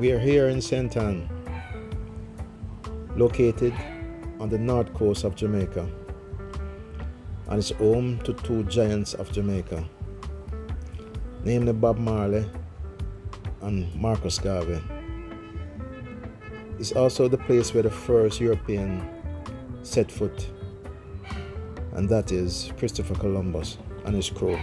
We are here in St. Ann, located on the north coast of Jamaica, and it's home to two giants of Jamaica, namely Bob Marley and Marcus Garvey. It's also the place where the first European set foot, and that is Christopher Columbus and his crew.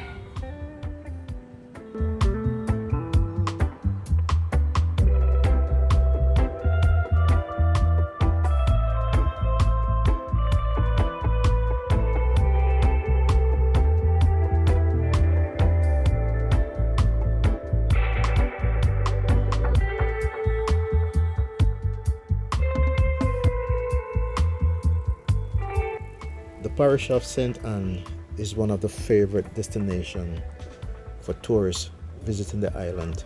The parish of St. Ann is one of the favorite destinations for tourists visiting the island.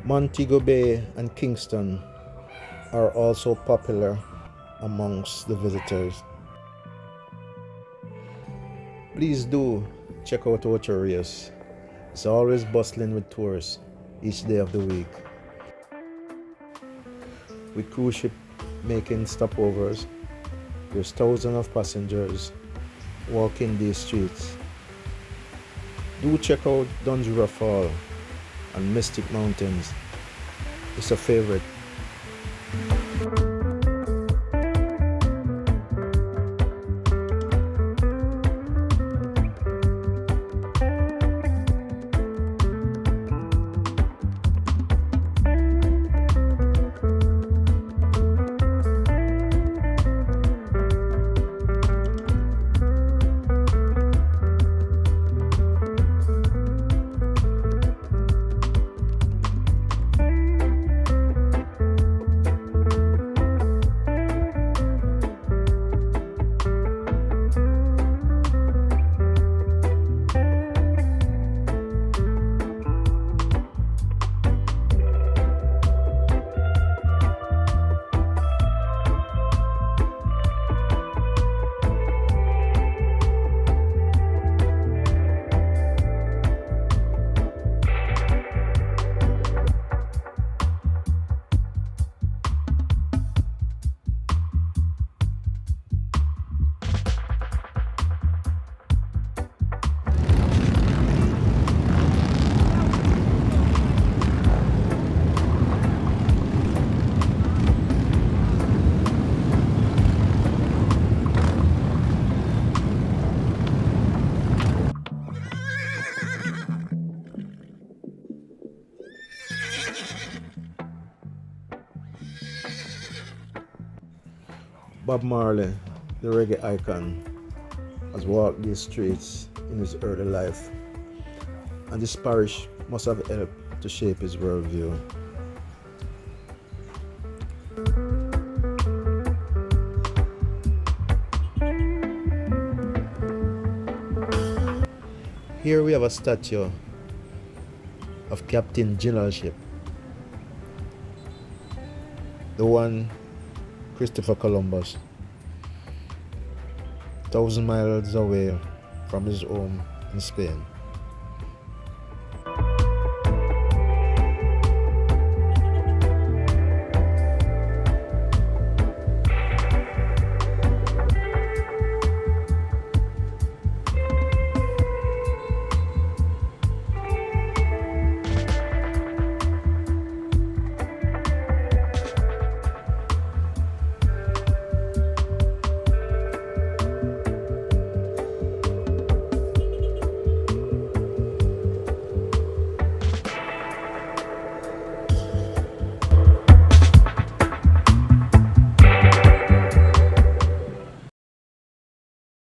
Montego Bay and Kingston are also popular amongst the visitors. Please do check out Ocho Rios. It's always bustling with tourists each day of the week, with cruise ship making stopovers. There's thousands of passengers walking these streets. Do check out Dunjura Fall and Mystic Mountains. It's a favorite. Bob Marley, the reggae icon, has walked these streets in his early life, and this parish must have helped to shape his worldview. Here we have a statue of Captain Generalship, the one Christopher Columbus, 1,000 miles away from his home in Spain.